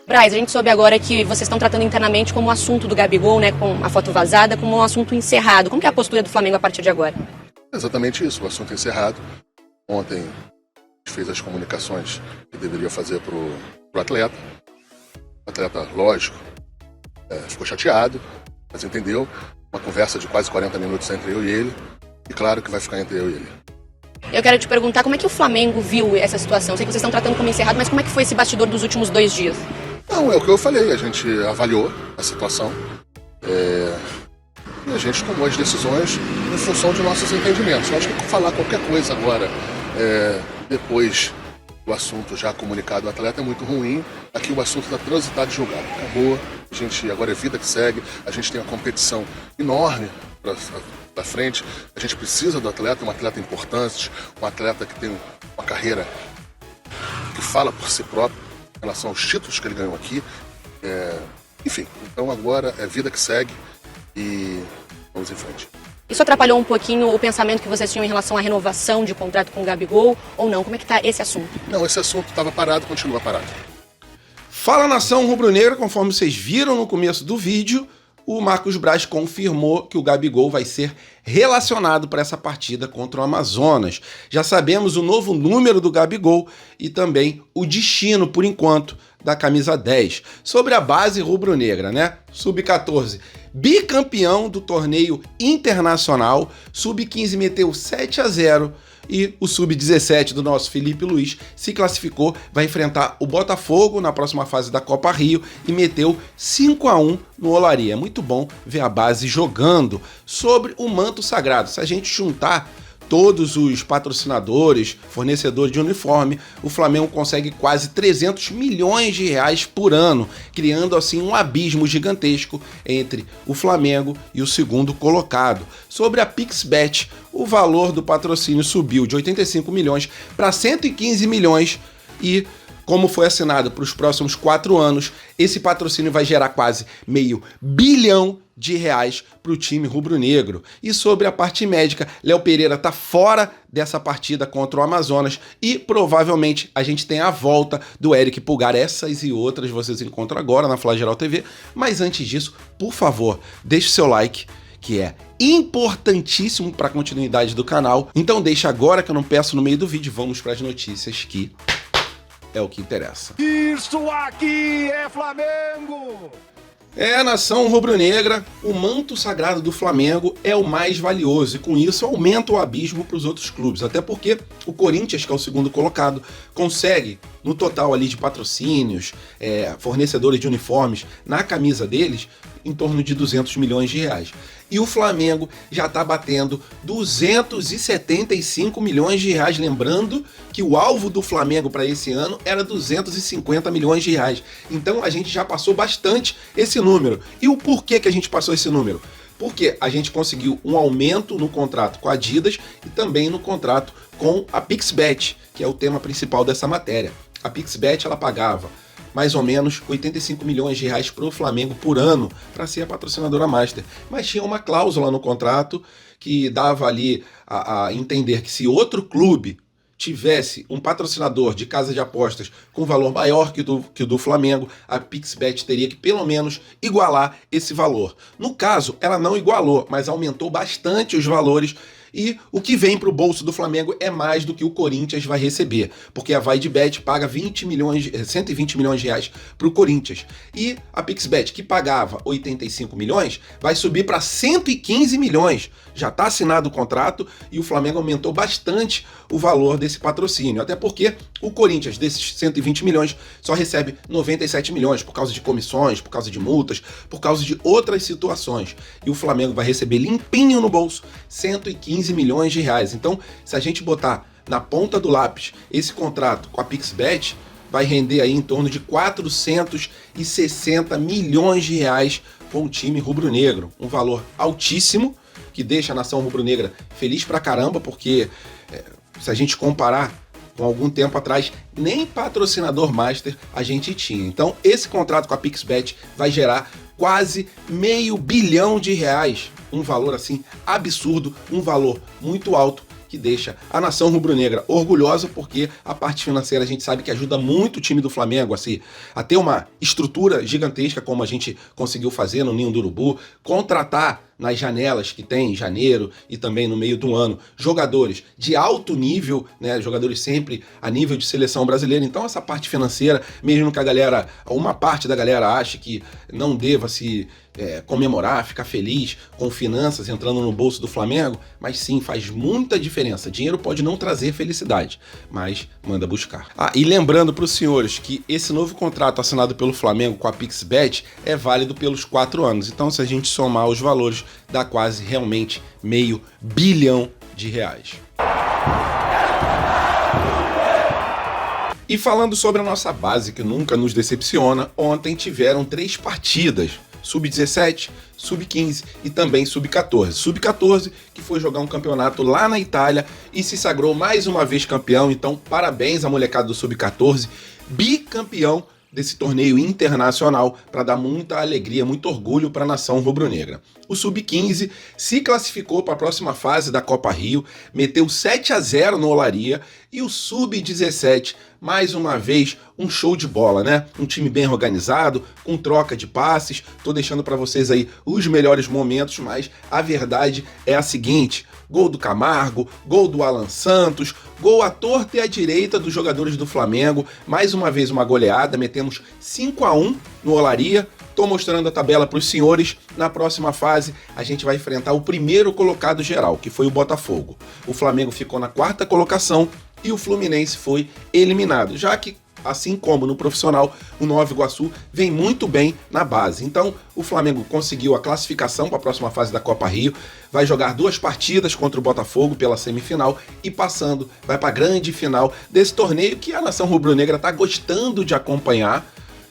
Braz, a gente soube agora que vocês estão tratando internamente como o assunto do Gabigol, né, com a foto vazada, como um assunto encerrado. Como que é a postura do Flamengo a partir de agora? Exatamente isso, o assunto encerrado. Ontem a gente fez as comunicações que deveria fazer pro atleta. O atleta, lógico, ficou chateado, mas entendeu. Uma conversa de quase 40 minutos entre eu e ele. E claro que vai ficar entre eu e ele. Eu quero te perguntar como é que o Flamengo viu essa situação. Sei que vocês estão tratando como encerrado, mas como é que foi esse bastidor dos últimos 2 dias? Não, é o que eu falei, a gente avaliou a situação e a gente tomou as decisões em função de nossos entendimentos. Eu acho que falar qualquer coisa agora, depois do assunto já comunicado ao atleta, é muito ruim. Aqui o assunto está transitado e julgado. Acabou, a gente agora é vida que segue, a gente tem uma competição enorme para frente, a gente precisa do atleta, um atleta importante, um atleta que tem uma carreira que fala por si próprio, em relação aos títulos que ele ganhou aqui. Enfim, então agora é vida que segue e vamos em frente. Isso atrapalhou um pouquinho o pensamento que vocês tinham em relação à renovação de contrato com o Gabigol ou não? Como é que está esse assunto? Não, esse assunto estava parado, continua parado. Fala, nação rubro-negra, conforme vocês viram no começo do vídeo, o Marcos Braz confirmou que o Gabigol vai ser relacionado para essa partida contra o Amazonas. Já sabemos o novo número do Gabigol e também o destino, por enquanto, da camisa 10. Sobre a base rubro-negra, né? Sub-14, bicampeão do torneio internacional, Sub-15 meteu 7-0 e o Sub-17 do nosso Felipe Luiz se classificou, vai enfrentar o Botafogo na próxima fase da Copa Rio e meteu 5-1 no Olaria. É muito bom ver a base jogando. Sobre o manto sagrado, se a gente juntar todos os patrocinadores, fornecedores de uniforme, o Flamengo consegue quase 300 milhões de reais por ano, criando assim um abismo gigantesco entre o Flamengo e o segundo colocado. Sobre a PixBet, o valor do patrocínio subiu de 85 milhões para 115 milhões e, como foi assinado para os próximos 4 anos, esse patrocínio vai gerar quase R$500 milhão para o time rubro-negro. E sobre a parte médica, Léo Pereira está fora dessa partida contra o Amazonas e provavelmente a gente tem a volta do Eric Pulgar. Essas e outras vocês encontram agora na Flageral TV. Mas antes disso, por favor, deixe seu like, que é importantíssimo para a continuidade do canal. Então deixa agora que eu não peço no meio do vídeo. Vamos para as notícias que é o que interessa. Isso aqui é Flamengo! Nação rubro-negra, o manto sagrado do Flamengo é o mais valioso e com isso aumenta o abismo para os outros clubes, até porque o Corinthians, que é o segundo colocado, consegue, no total ali de patrocínios, fornecedores de uniformes, na camisa deles, em torno de 200 milhões de reais. E o Flamengo já está batendo 275 milhões de reais, lembrando que o alvo do Flamengo para esse ano era 250 milhões de reais. Então a gente já passou bastante esse número. E o porquê que a gente passou esse número? Porque a gente conseguiu um aumento no contrato com a Adidas e também no contrato com a PixBet, que é o tema principal dessa matéria. A PixBet ela pagava mais ou menos 85 milhões de reais para o Flamengo por ano para ser a patrocinadora master. Mas tinha uma cláusula no contrato que dava ali a entender que se outro clube tivesse um patrocinador de casa de apostas com valor maior que o do Flamengo, a PixBet teria que pelo menos igualar esse valor. No caso, ela não igualou, mas aumentou bastante os valores. E o que vem para o bolso do Flamengo é mais do que o Corinthians vai receber, porque a VaideBet paga 120 milhões de reais para o Corinthians. E a PixBet, que pagava 85 milhões, vai subir para 115 milhões. Já está assinado o contrato e o Flamengo aumentou bastante o valor desse patrocínio. Até porque o Corinthians, desses 120 milhões, só recebe 97 milhões por causa de comissões, por causa de multas, por causa de outras situações. E o Flamengo vai receber limpinho no bolso 115 milhões de reais. Então, se a gente botar na ponta do lápis esse contrato com a PixBet, vai render aí em torno de 460 milhões de reais com o time rubro-negro. Um valor altíssimo, que deixa a nação rubro-negra feliz pra caramba, porque se a gente comparar com algum tempo atrás, nem patrocinador master a gente tinha. Então, esse contrato com a PixBet vai gerar quase R$500 milhão. Um valor assim absurdo, um valor muito alto que deixa a nação rubro-negra orgulhosa, porque a parte financeira a gente sabe que ajuda muito o time do Flamengo a ter uma estrutura gigantesca, como a gente conseguiu fazer no Ninho do Urubu, contratar nas janelas que tem em janeiro e também no meio do ano, jogadores de alto nível, né, jogadores sempre a nível de seleção brasileira. Então essa parte financeira, mesmo que uma parte da galera ache que não deva se comemorar, ficar feliz com finanças entrando no bolso do Flamengo, mas sim, faz muita diferença. Dinheiro pode não trazer felicidade, mas manda buscar. E lembrando para os senhores que esse novo contrato assinado pelo Flamengo com a PixBet é válido pelos 4 anos. Então, se a gente somar os valores, dá quase realmente R$500 bilhão. E falando sobre a nossa base, que nunca nos decepciona, ontem tiveram 3 partidas. Sub-17, Sub-15 e também Sub-14. Sub-14 que foi jogar um campeonato lá na Itália e se sagrou mais uma vez campeão, então parabéns à molecada do Sub-14, bicampeão desse torneio internacional, para dar muita alegria, muito orgulho para a nação rubro-negra. O Sub-15 se classificou para a próxima fase da Copa Rio, meteu 7-0 no Olaria, e o Sub-17, mais uma vez, um show de bola, né? Um time bem organizado, com troca de passes. Tô deixando para vocês aí os melhores momentos, mas a verdade é a seguinte: gol do Camargo, gol do Alan Santos, gol à torta e à direita dos jogadores do Flamengo, mais uma vez uma goleada, metemos 5-1 no Olaria. Tô mostrando a tabela para os senhores. Na próxima fase, a gente vai enfrentar o primeiro colocado geral, que foi o Botafogo. O Flamengo ficou na 4ª colocação e o Fluminense foi eliminado, já que, assim como no profissional, o Nova Iguaçu vem muito bem na base. Então, o Flamengo conseguiu a classificação para a próxima fase da Copa Rio, vai jogar 2 partidas contra o Botafogo pela semifinal e passando, vai para a grande final desse torneio que a nação rubro-negra está gostando de acompanhar.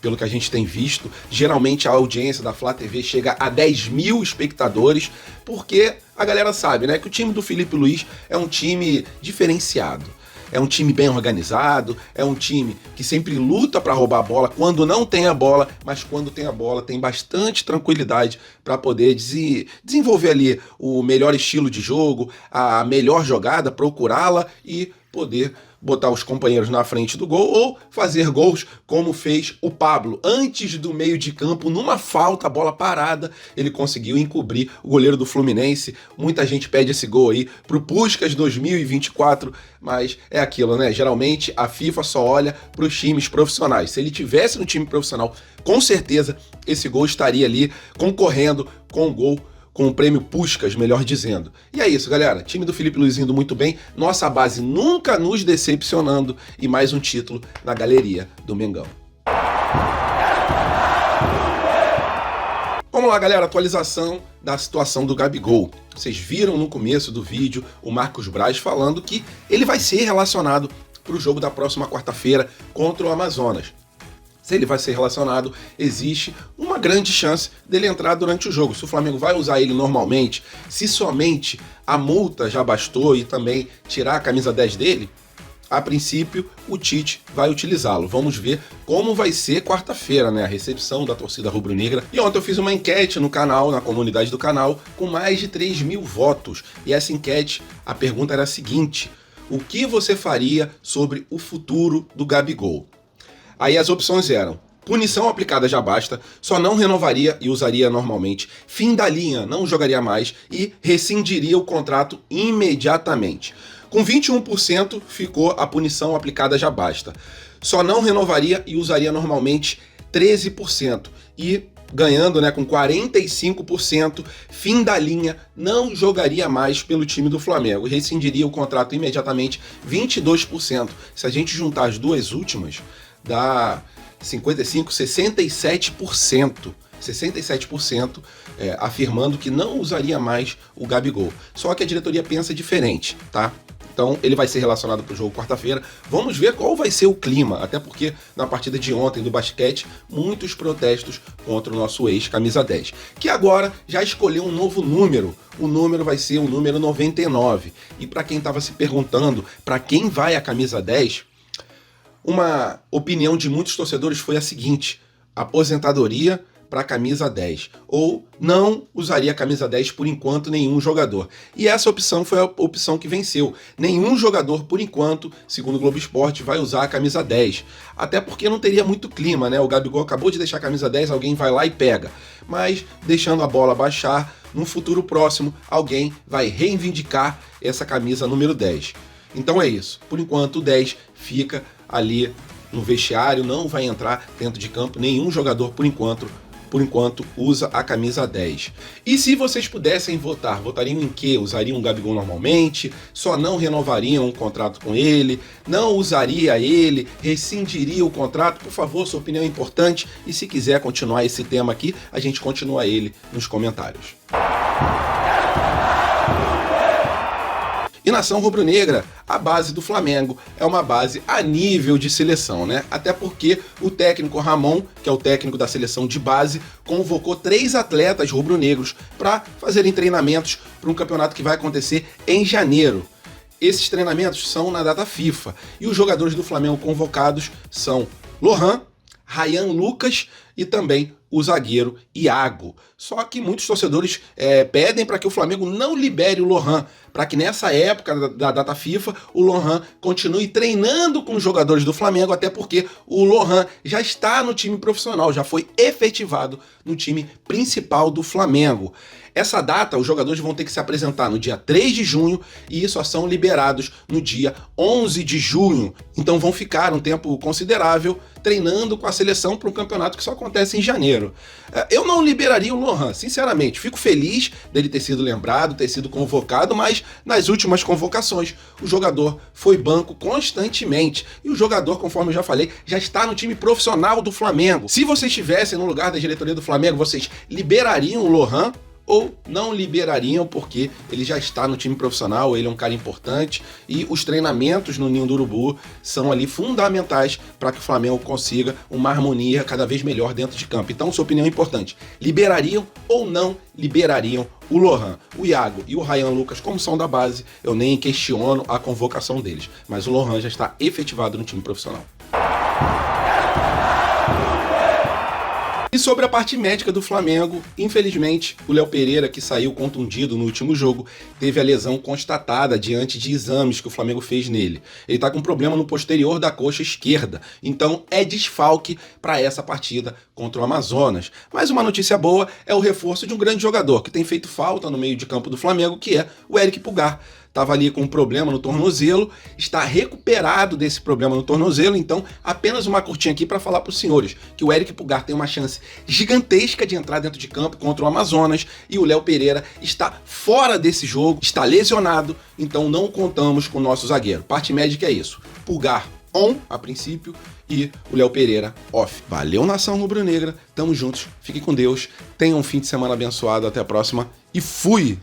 Pelo que a gente tem visto, geralmente a audiência da Flá TV chega a 10 mil espectadores, porque a galera sabe, né, que o time do Felipe Luiz é um time diferenciado. É um time bem organizado, é um time que sempre luta para roubar a bola quando não tem a bola, mas quando tem a bola tem bastante tranquilidade para poder desenvolver ali o melhor estilo de jogo, a melhor jogada, procurá-la e poder botar os companheiros na frente do gol ou fazer gols como fez o Pablo. Antes do meio de campo, numa falta, a bola parada, ele conseguiu encobrir o goleiro do Fluminense. Muita gente pede esse gol aí pro Puskás 2024, mas é aquilo, né? Geralmente a FIFA só olha pros times profissionais. Se ele tivesse no time profissional, com certeza esse gol estaria ali concorrendo com o gol, com o prêmio Puskás, melhor dizendo. E é isso, galera. Time do Felipe Luiz indo muito bem, nossa base nunca nos decepcionando e mais um título na galeria do Mengão. Vamos lá, galera, atualização da situação do Gabigol. Vocês viram no começo do vídeo o Marcos Braz falando que ele vai ser relacionado para o jogo da próxima quarta-feira contra o Amazonas. Se ele vai ser relacionado, existe uma grande chance dele entrar durante o jogo. Se o Flamengo vai usar ele normalmente, se somente a multa já bastou e também tirar a camisa 10 dele, a princípio o Tite vai utilizá-lo. Vamos ver como vai ser quarta-feira, né? A recepção da torcida rubro-negra. E ontem eu fiz uma enquete no canal, na comunidade do canal, com mais de 3 mil votos. E essa enquete, a pergunta era a seguinte: o que você faria sobre o futuro do Gabigol? Aí as opções eram: punição aplicada já basta, só não renovaria e usaria normalmente, fim da linha, não jogaria mais e rescindiria o contrato imediatamente. Com 21% ficou a punição aplicada já basta, só não renovaria e usaria normalmente 13%. E ganhando, né, com 45%, fim da linha, não jogaria mais pelo time do Flamengo e rescindiria o contrato imediatamente, 22%. Se a gente juntar as duas últimas, dá 55%, 67%. 67% afirmando que não usaria mais o Gabigol. Só que a diretoria pensa diferente, tá? Então ele vai ser relacionado para o jogo quarta-feira. Vamos ver qual vai ser o clima, até porque na partida de ontem do basquete, muitos protestos contra o nosso ex-camisa 10, que agora já escolheu um novo número. O número vai ser o número 99. E para quem estava se perguntando para quem vai a camisa 10, uma opinião de muitos torcedores foi a seguinte: a aposentadoria para a camisa 10, ou não usaria a camisa 10 por enquanto nenhum jogador. E essa opção foi a opção que venceu. Nenhum jogador, por enquanto, segundo o Globo Esporte, vai usar a camisa 10. Até porque não teria muito clima, né? O Gabigol acabou de deixar a camisa 10, alguém vai lá e pega. Mas, deixando a bola baixar, num futuro próximo, alguém vai reivindicar essa camisa número 10. Então é isso. Por enquanto, o 10 fica ali no vestiário, não vai entrar dentro de campo. Nenhum jogador, por enquanto, usa a camisa 10. E se vocês pudessem votar, votariam em quê? Usariam o Gabigol normalmente? Só não renovariam o contrato com ele? Não usaria ele? Rescindiria o contrato? Por favor, sua opinião é importante. E se quiser continuar esse tema aqui, a gente continua ele nos comentários. E nação rubro-negra, a base do Flamengo é uma base a nível de seleção, né? Até porque o técnico Ramon, que é o técnico da seleção de base, convocou 3 atletas rubro-negros para fazerem treinamentos para um campeonato que vai acontecer em janeiro. Esses treinamentos são na data FIFA e os jogadores do Flamengo convocados são Lohan, Ryan Lucas e também o zagueiro Iago. Só que muitos torcedores pedem para que o Flamengo não libere o Lohan, para que nessa época da data FIFA o Lohan continue treinando com os jogadores do Flamengo, até porque o Lohan já está no time profissional, já foi efetivado no time principal do Flamengo. Essa data, os jogadores vão ter que se apresentar no dia 3 de junho e só são liberados no dia 11 de junho. Então vão ficar um tempo considerável treinando com a seleção para um campeonato que só acontece em janeiro. Eu não liberaria o Lohan, sinceramente. Fico feliz dele ter sido lembrado, ter sido convocado, mas nas últimas convocações o jogador foi banco constantemente. E o jogador, conforme eu já falei, já está no time profissional do Flamengo. Se vocês estivessem no lugar da diretoria do Flamengo, vocês liberariam o Lohan? Ou não liberariam porque ele já está no time profissional, ele é um cara importante e os treinamentos no Ninho do Urubu são ali fundamentais para que o Flamengo consiga uma harmonia cada vez melhor dentro de campo. Então, sua opinião é importante. Liberariam ou não liberariam o Lohan? O Iago e o Ryan Lucas, como são da base, eu nem questiono a convocação deles, mas o Lohan já está efetivado no time profissional. E sobre a parte médica do Flamengo, infelizmente, o Léo Pereira, que saiu contundido no último jogo, teve a lesão constatada diante de exames que o Flamengo fez nele. Ele está com problema no posterior da coxa esquerda, então é desfalque para essa partida contra o Amazonas. Mas uma notícia boa é o reforço de um grande jogador que tem feito falta no meio de campo do Flamengo, que é o Eric Pulgar. Estava ali com um problema no tornozelo, está recuperado desse problema no tornozelo, então apenas uma curtinha aqui para falar para os senhores que o Eric Pulgar tem uma chance gigantesca de entrar dentro de campo contra o Amazonas e o Léo Pereira está fora desse jogo, está lesionado, então não contamos com o nosso zagueiro. Parte médica é isso, Pulgar on a princípio e o Léo Pereira off. Valeu, nação rubro-negra, tamo juntos, fiquem com Deus, tenham um fim de semana abençoado, até a próxima e fui!